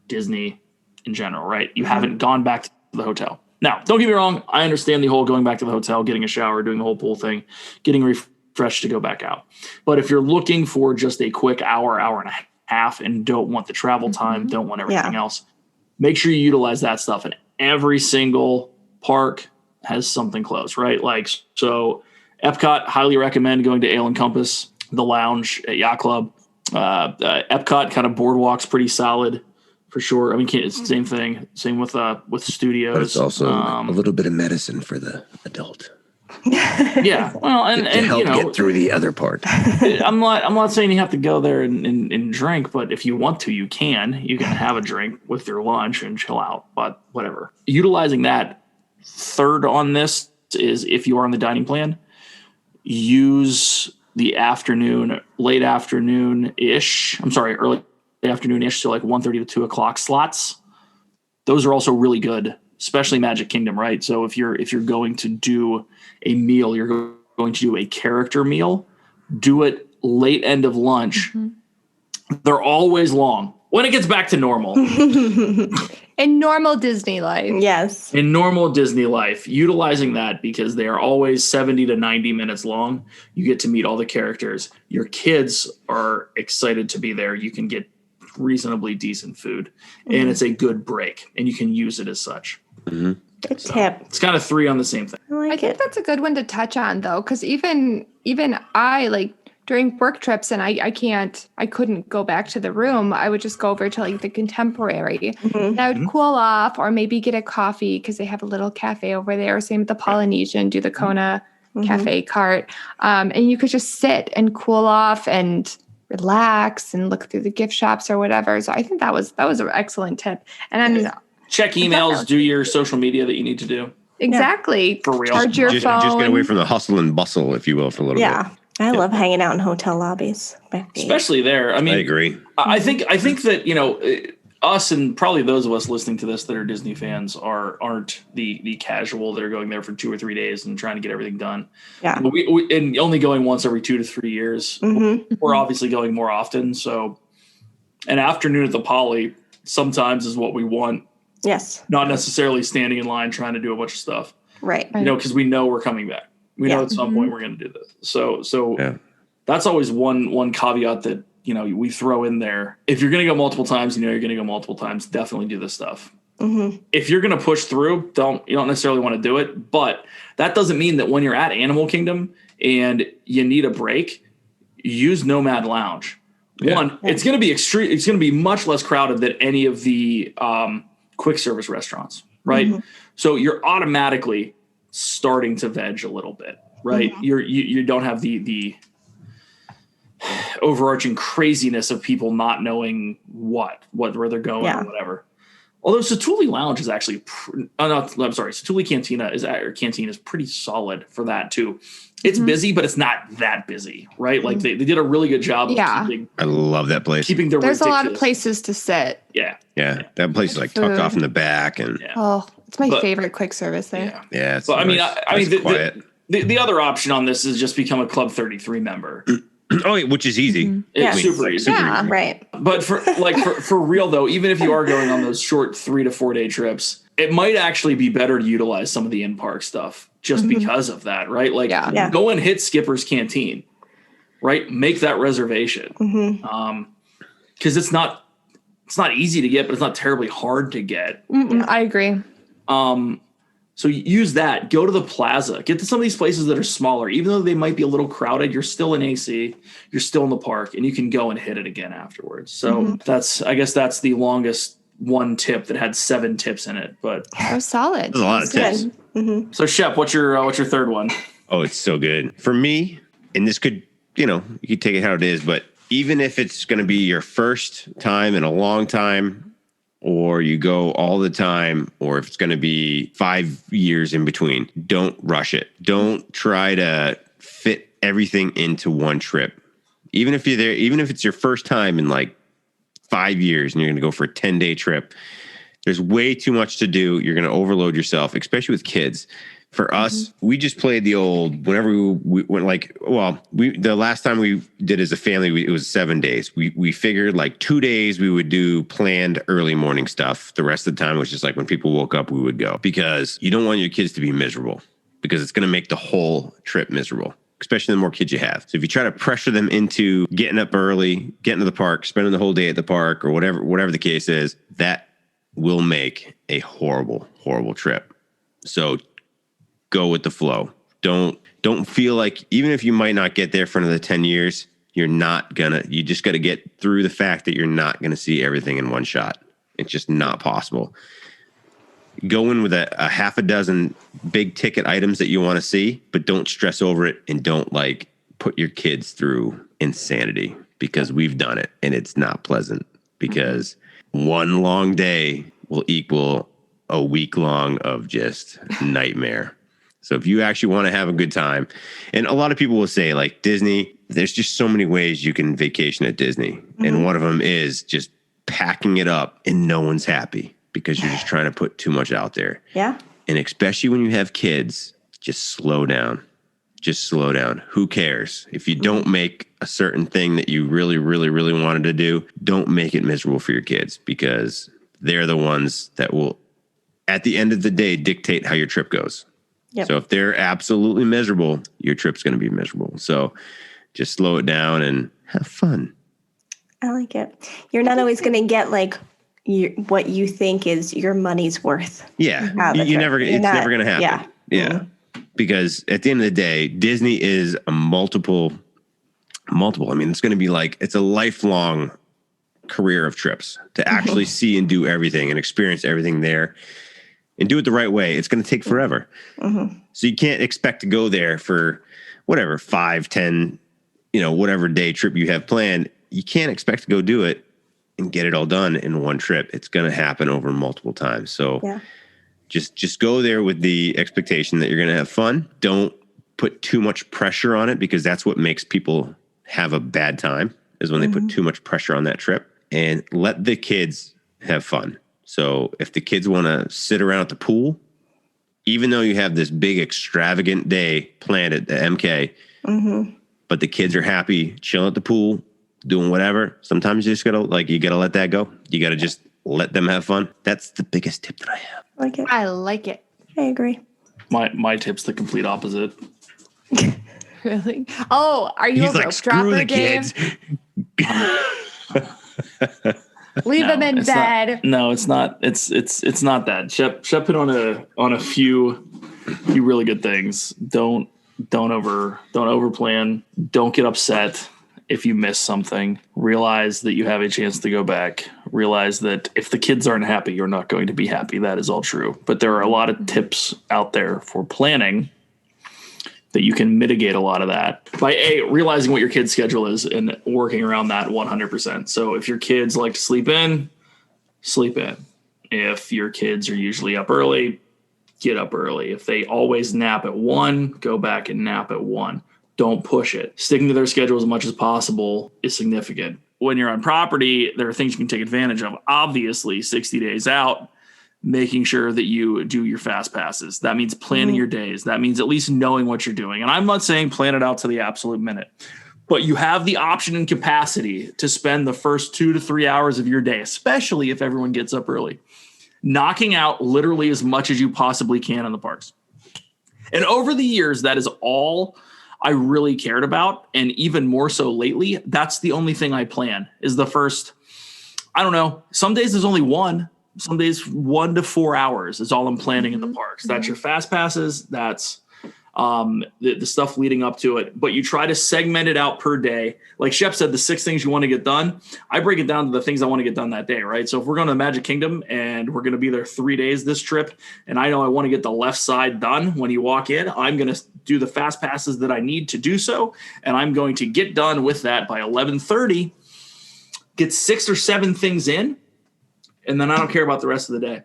Disney in general, right? You haven't gone back to the hotel. Now, don't get me wrong. I understand the whole going back to the hotel, getting a shower, doing the whole pool thing, getting refreshed to go back out. But if you're looking for just a quick hour and a half and don't want the travel time, don't want everything else, make sure you utilize that stuff. And every single park has something close, right? Like, so Epcot, highly recommend going to Ale and Compass, the lounge at Yacht Club. Epcot kind of boardwalk's pretty solid for sure. I mean, it's the same thing. Same with studios. But it's also a little bit of medicine for the adult. Yeah. Well, and to help get through the other part. I'm not saying you have to go there and drink, but if you want to, you can have a drink with your lunch and chill out, but whatever. Utilizing that. Third on this is if you are on the dining plan, use the late afternoon-ish. I'm sorry, early afternoon-ish, so like 1:30 to 2 o'clock slots. Those are also really good, especially Magic Kingdom, right? So if you're going to do a meal, you're going to do a character meal, do it late end of lunch. They're always long when it gets back to normal. In normal Disney life. Yes. In normal Disney life, utilizing that because they are always 70 to 90 minutes long. You get to meet all the characters. Your kids are excited to be there. You can get reasonably decent food and it's a good break and you can use it as such. Good tip. It's kind of three on the same thing. I think that's a good one to touch on though, because even I, like, during work trips and I couldn't go back to the room. I would just go over to like the Contemporary and I would cool off or maybe get a coffee because they have a little cafe over there. Same with the Polynesian, do the Kona cafe cart. And you could just sit and cool off and relax and look through the gift shops or whatever. So I think that was an excellent tip. And then check emails, do your social media that you need to do. Exactly. For real. Charge your phone. Just get away from the hustle and bustle, if you will, for a little bit. I love hanging out in hotel lobbies. Especially there. I mean, I agree. I think that, us and probably those of us listening to this that are Disney fans aren't the casual that are going there for 2 or 3 days and trying to get everything done. Yeah. But we and only going once every 2 to 3 years. We're obviously going more often. So an afternoon at the Poly sometimes is what we want. Yes. Not necessarily standing in line trying to do a bunch of stuff. Right. Because we know we're coming back. We know at some point we're going to do this. So that's always one caveat that, we throw in there. If you're going to go multiple times, you're going to go multiple times, definitely do this stuff. If you're going to push through, you don't necessarily want to do it. But that doesn't mean that when you're at Animal Kingdom and you need a break, use Nomad Lounge. It's going to be extreme. It's going to be much less crowded than any of the quick service restaurants, right? So you're automatically starting to veg a little bit, right? You don't have the overarching craziness of people not knowing where they're going or whatever. Although Satuli Lounge is actually, Satuli Canteen is pretty solid for that too. It's busy, but it's not that busy, right? Like they did a really good job of keeping. I love that place. Keeping their There's a lot of places to sit. Yeah. Yeah. That place is like tucked off in the back. And it's my favorite quick service there. Yeah. It's but nice. I mean, quiet. The other option on this is just become a Club 33 member. Which is easy. It's super easy. Yeah, right. But for real though, even if you are going on those short 3 to 4 day trips, it might actually be better to utilize some of the in-park stuff just because of that, right? Like go and hit Skipper's Canteen, right? Make that reservation. Because it's not easy to get, but it's not terribly hard to get. I agree. So use that. Go to the plaza. Get to some of these places that are smaller. Even though they might be a little crowded, you're still in AC. You're still in the park, and you can go and hit it again afterwards. So I guess that's the longest one tip that had 7 tips in it. But that was solid. There's a lot of tips. So Shep, what's your third one? Oh, it's so good for me. And this could, you could take it how it is, but even if it's going to be your first time in a long time, or you go all the time, or if it's going to be 5 years in between, don't rush it. Don't try to fit everything into one trip. Even if you're there, even if it's your first time in like 5 years and you're going to go for a 10-day trip, there's way too much to do. You're going to overload yourself, especially with kids. For us, we just played the old, whenever we went the last time we did as a family, it was 7 days. We figured like 2 days we would do planned early morning stuff. The rest of the time it was just like when people woke up, we would go, because you don't want your kids to be miserable, because it's going to make the whole trip miserable, especially the more kids you have. So if you try to pressure them into getting up early, getting to the park, spending the whole day at the park, or whatever the case is, that will make a horrible, horrible trip. So go with the flow. Don't feel like, even if you might not get there for another 10 years, you just got to get through the fact that you're not going to see everything in one shot. It's just not possible. Go in with a half a dozen big ticket items that you want to see, but don't stress over it, and don't put your kids through insanity, because we've done it and it's not pleasant, because one long day will equal a week long of just nightmare. So if you actually want to have a good time, and a lot of people will say like Disney, there's just so many ways you can vacation at Disney. And one of them is just packing it up and no one's happy because you're just trying to put too much out there. Yeah. And especially when you have kids, just slow down. Just slow down. Who cares? If you don't make a certain thing that you really, really, really wanted to do, don't make it miserable for your kids, because they're the ones that will, at the end of the day, dictate how your trip goes. Yep. So if they're absolutely miserable, your trip's going to be miserable. So just slow it down and have fun. I like it. You're not always going to get what you think is your money's worth. Yeah. It's never going to happen. Yeah. Because at the end of the day, Disney is a multiple. I mean, it's going to be it's a lifelong career of trips to actually see and do everything and experience everything there. And do it the right way. It's going to take forever. So you can't expect to go there for 5, 10, whatever day trip you have planned. You can't expect to go do it and get it all done in one trip. It's going to happen over multiple times. So just go there with the expectation that you're going to have fun. Don't put too much pressure on it, because that's what makes people have a bad time, is when they put too much pressure on that trip. And let the kids have fun. So if the kids want to sit around at the pool, even though you have this big extravagant day planned at the MK, but the kids are happy chilling at the pool, doing whatever, sometimes you just gotta let that go. You gotta just let them have fun. That's the biggest tip that I have. I like it. I agree. My tip's the complete opposite. Really? Oh, are you a rope dropper, Dave? Leave them in bed. It's not. It's not that. Shep hit on a few really good things. Don't over plan. Don't get upset if you miss something. Realize that you have a chance to go back. Realize that if the kids aren't happy, you're not going to be happy. That is all true. But there are a lot of tips out there for planning that you can mitigate a lot of that by realizing what your kid's schedule is and working around that 100%. So if your kids like to sleep in, If your kids are usually up early, get up early. If they always nap at 1, go back and nap at 1. Don't push it. Sticking to their schedule as much as possible is significant. When you're on property, there are things you can take advantage of. Obviously, 60 days out, making sure that you do your fast passes. That means planning your days. That means at least knowing what you're doing. And I'm not saying plan it out to the absolute minute, but you have the option and capacity to spend the first 2 to 3 hours of your day, especially if everyone gets up early, knocking out literally as much as you possibly can in the parks. And over the years, that is all I really cared about. And even more so lately, that's the only thing I plan is the first, I don't know, some days there's only one. Some days 1 to 4 hours is all I'm planning in the parks. That's your fast passes. That's the stuff leading up to it. But you try to segment it out per day. Like Shep said, the 6 things you want to get done. I break it down to the things I want to get done that day, right? So if we're going to the Magic Kingdom and we're going to be there 3 days this trip, and I know I want to get the left side done when you walk in, I'm going to do the fast passes that I need to do so. And I'm going to get done with that by 11:30, get 6 or 7 things in. And then I don't care about the rest of the day.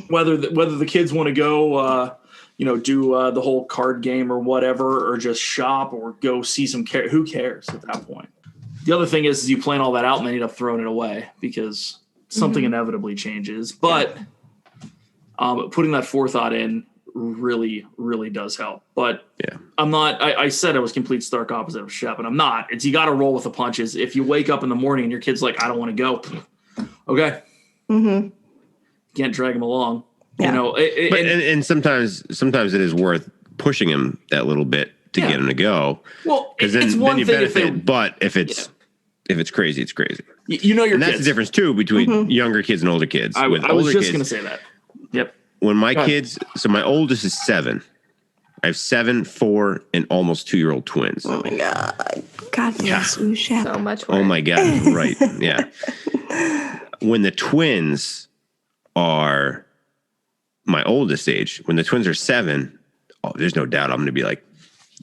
Whether the kids want to go, do the whole card game or whatever, or just shop or go see some who cares at that point? The other thing is you plan all that out and then you end up throwing it away because something inevitably changes. But putting that forethought in really, really does help. But I'm not. I said I was complete stark opposite of Shep, and I'm not. It's you got to roll with the punches. If you wake up in the morning and your kid's like, I don't want to go, okay. Can't drag him along, and sometimes it is worth pushing him that little bit to get him to go. Well, because then you benefit. But if it's crazy, it's crazy. And that's the difference too between younger kids and older kids. I was just going to say that. Yep. When my kids, so my oldest is 7. I have 7, 4, and almost 2-year-old twins. Oh my God! God bless you, Shep. So much work. Oh my God! Right? Yeah. When the twins are my oldest age, when the twins are 7, there's no doubt I'm going to be like,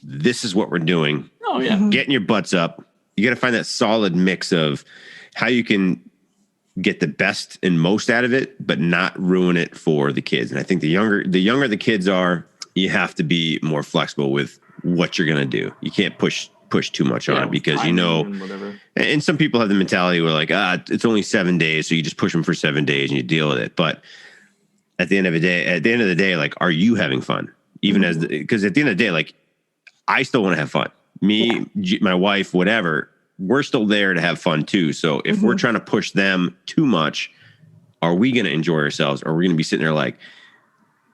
this is what we're doing. Oh, yeah. Getting your butts up. You got to find that solid mix of how you can get the best and most out of it, but not ruin it for the kids. And I think the younger the kids are, you have to be more flexible with what you're going to do. You can't push too much on it because and some people have the mentality where like, it's only 7 days. So you just push them for 7 days and you deal with it. But at the end of the day, like, are you having fun? Even because at the end of the day, like, I still want to have fun. Me, my wife, whatever, we're still there to have fun too. So if we're trying to push them too much, are we going to enjoy ourselves? Or are we going to be sitting there like,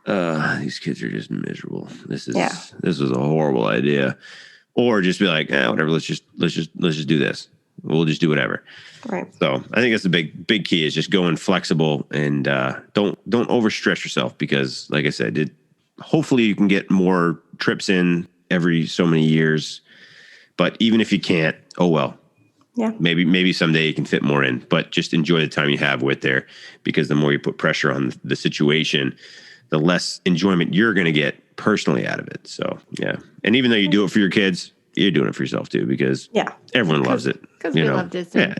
these kids are just miserable. This is a horrible idea. Or just be like, whatever. Let's just do this. We'll just do whatever. Right. So I think that's the big key is just going flexible and don't overstress yourself because, like I said, hopefully you can get more trips in every so many years. But even if you can't, oh well. Yeah. Maybe someday you can fit more in. But just enjoy the time you have with there because the more you put pressure on the situation, the less enjoyment you're going to get personally out of it. So, yeah. And even though you do it for your kids, you're doing it for yourself too, because everyone loves it. Because we love Disney. Yeah.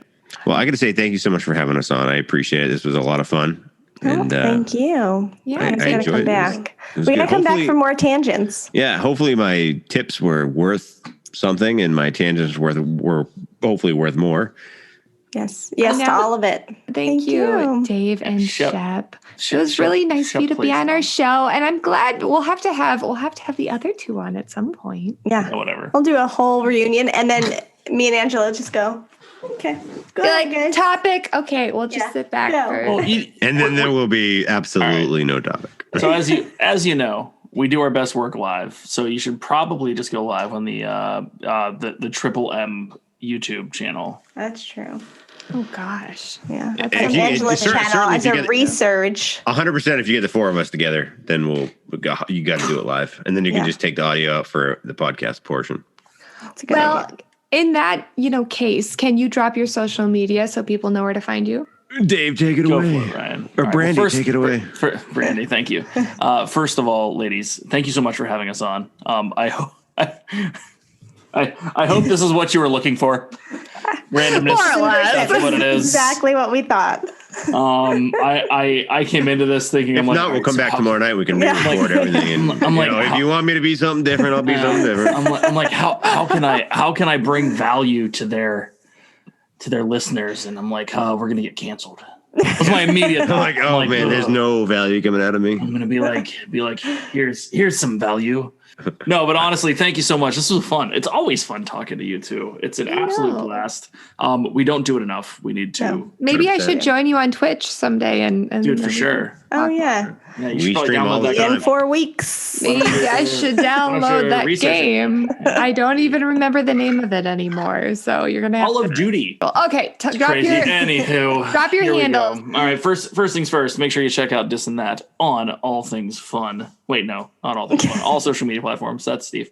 Well, I got to say thank you so much for having us on. I appreciate it. This was a lot of fun. And, thank you. Yeah. I gotta enjoyed come back. We gotta come back for more tangents. Yeah. Hopefully my tips were worth something and my tangents were hopefully worth more. Yes. Yes to all of it. Thank you, Dave and Shep. It was really nice for you to be on our show, and I'm glad we'll have to have the other two on at some point. Yeah. Whatever. We'll do a whole reunion, and then me and Angela just go. Okay. Go like guys. Topic. Okay, we'll just sit back for. Well, and then there will be absolutely no topic. So as you know, we do our best work live. So you should probably just go live on the Triple M YouTube channel. That's true. Oh gosh. Yeah. I put Angela's channel as a research. 100% if you get the 4 of us together, then you got to do it live. And then you can just take the audio out for the podcast portion. That's a good idea. In that, case, can you drop your social media so people know where to find you? Dave, take it away. Go for it, Ryan. Or Brandy, take it away. Brandy, thank you. First of all, ladies, thank you so much for having us on. I hope this is what you were looking for. Randomness. More or less. That's what it is. Exactly what we thought. I came into this thinking, if not, we'll come back tomorrow night. We can re-record everything. And, I'm like, if you want me to be something different, I'll be something different. I'm like, how can I bring value to their listeners? And I'm like, we're gonna get canceled. That's my immediate thought. I'm like, man, there's no value coming out of me. I'm gonna be like, here's some value. No, but honestly, thank you so much. This was fun. It's always fun talking to you too. It's an absolute blast. We don't do it enough. We need to. No. Maybe I should join you on Twitch someday and do it for sure. Oh yeah. Yeah, you should probably download that in 4 weeks. Maybe I should download that game. I don't even remember the name of it anymore. So you're gonna have Call of Duty. Okay, drop Crazy. your Anywho, drop your handle. All right, first things first. Make sure you check out This and That on All Things Fun. Wait, no, not All Things Fun. All social media platforms. That's Steve.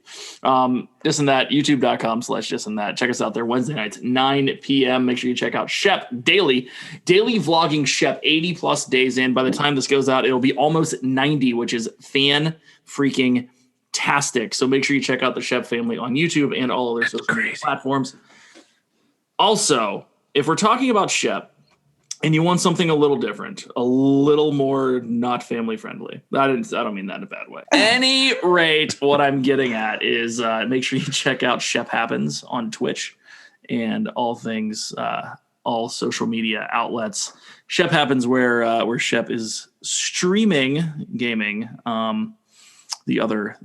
This and That. YouTube.com/This and That. Check us out there Wednesday nights 9 p.m. Make sure you check out Shep daily vlogging. Shep 80 plus days in. By the time this goes out, it'll be almost 90, which is fan freaking tastic. So make sure you check out the Shep family on YouTube and all other social media platforms. Also, if we're talking about Shep and you want something a little different, a little more not family friendly, I don't mean that in a bad way. Any rate, what I'm getting at is make sure you check out Shep Happens on Twitch and all things, all social media outlets. Shep Happens where Shep is streaming gaming. The other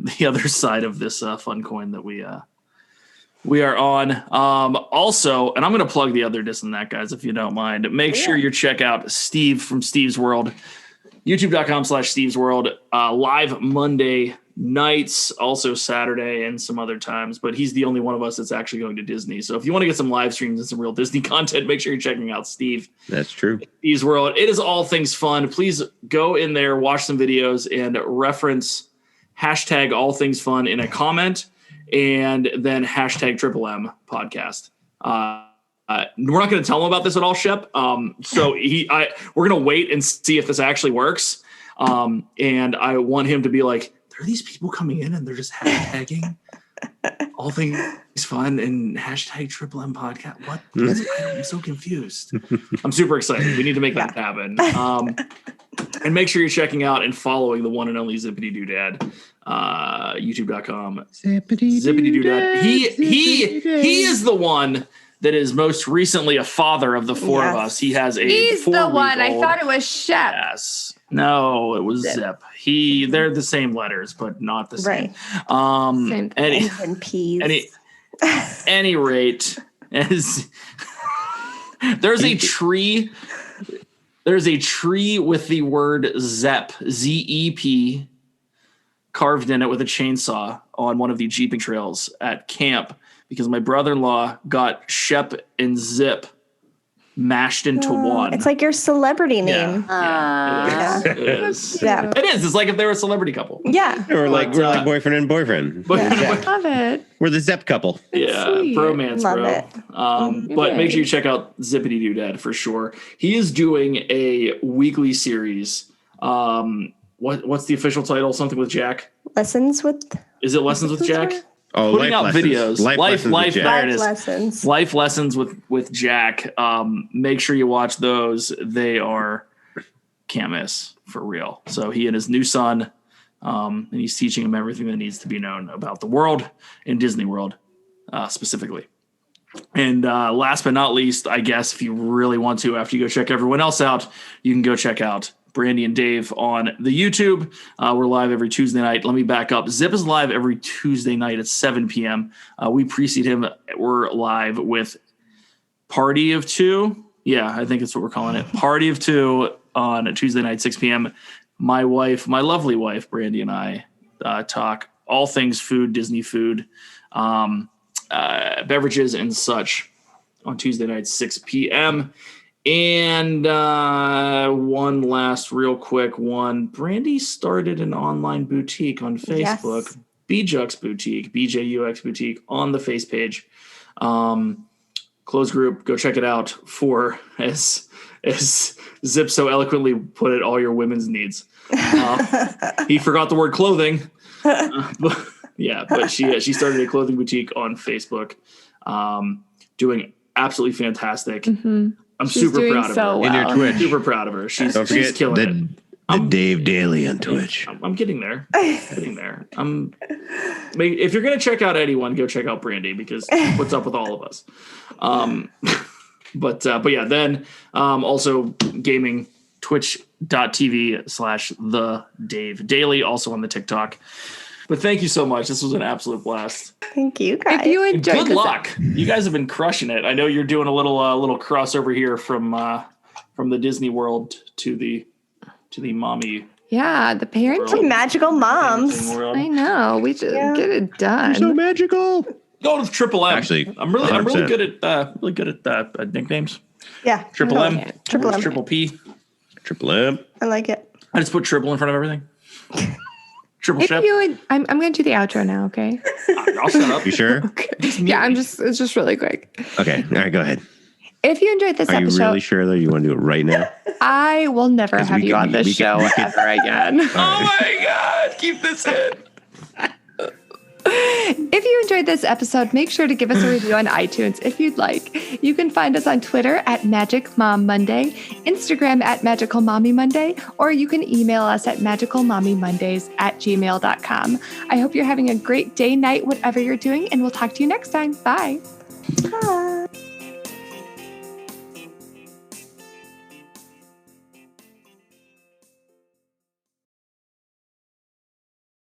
side of this fun coin that we are on. Also, and I'm going to plug the other This and That guys, if you don't mind. Make sure you check out Steve from Steve's World, youtube.com/Steve's World, live Monday nights, also Saturday and some other times, but he's the only one of us that's actually going to Disney. So if you want to get some live streams and some real Disney content, make sure you're checking out Steve. That's true. Steve's World. It is all things fun. Please go in there, watch some videos, and reference hashtag all things fun in a comment, and then hashtag #M podcast. We're not going to tell him about this at all, Shep. So we're going to wait and see if this actually works. And I want him to be like, there are these people coming in and they're just hashtagging all things fun and hashtag #M podcast. What? I'm so confused. I'm super excited. We need to make that happen. And make sure you're checking out and following the one and only Zippity Doodad, youtube.com. Zippity Doodad. He is the one that is most recently a father of the four of us. He has a He's the one. I thought it was Shep. Yes. No, it was Zip. They're the same letters, but not the same. Right. Same any peas. Any rate, there's a tree. There's a tree with the word Zep, Z-E-P, carved in it with a chainsaw on one of the jeeping trails at camp because my brother-in-law got Shep and Zip mashed into one. It's like your celebrity name. It is. Yeah. It is. It's like if they were a celebrity couple. Yeah. We're like boyfriend and boyfriend. Love it. We're the Zep couple. Yeah, sweet. bromance, Love bro. it. But make sure you check out Zippity Doodad for sure. He is doing a weekly series. What's the official title? Something with Jack? Lessons with... Is it Lessons with Jack? Oh, putting out videos. Life there it is. Lessons. Life lessons with Jack. Make sure you watch those. They are can't miss for real. So he and his new son, and he's teaching him everything that needs to be known about the world and Disney World specifically. And last but not least, I guess if you really want to, after you go check everyone else out, you can go check out Brandy and Dave on the YouTube. We're live every Tuesday night. Let me back up. Zip is live every Tuesday night at 7 p.m. We precede him. We're live with Party of Two. Yeah, I think that's what we're calling it. Party of Two on a Tuesday night, 6 p.m. My lovely wife, Brandy, and I talk all things food, Disney food, beverages and such on Tuesday night, 6 p.m. And one last real quick one. Brandy started an online boutique on Facebook, yes. BJUX Boutique, BJUX Boutique on the face page. Closed group, go check it out for, as Zip so eloquently put it, all your women's needs. He forgot the word clothing. But she started a clothing boutique on Facebook, doing absolutely fantastic. Mm-hmm. I'm She's super doing proud of so her. well. In your Twitch. Super proud of her. She's Don't forget killing it. the Dave Daly on Twitch. I'm getting there. Getting there. If you're gonna check out anyone, go check out Brandy because what's up with all of us. But yeah, then also gaming twitch.tv/the Dave Daily, also on the TikTok. But thank you so much. This was an absolute blast. Thank you, guys. If you enjoyed Good luck. You guys have been crushing it. I know you're doing a little crossover here from the Disney World to the mommy. Yeah, the parents. We're magical moms. I know. We just get it done. So magical. Go with Triple M. Actually, I'm really 100%. good at nicknames. Yeah. Triple M. Triple M. Triple P. Triple M. I like it. I just put triple in front of everything. Triple Shep. I'm going to do the outro now, okay? I'll shut up. You sure? Yeah, it's just really quick. Okay. All right, go ahead. If you enjoyed this Are you episode, really sure that you want to do it right now? I will never have you on this show we can- ever again. Oh my God. Keep this in. If you enjoyed this episode, make sure to give us a review on iTunes if you'd like. You can find us on Twitter at Magic Mom Monday, Instagram at Magical Mommy Monday, or you can email us at magicalmommymondays@gmail.com. I hope you're having a great day, night, whatever you're doing, and we'll talk to you next time. Bye. Bye.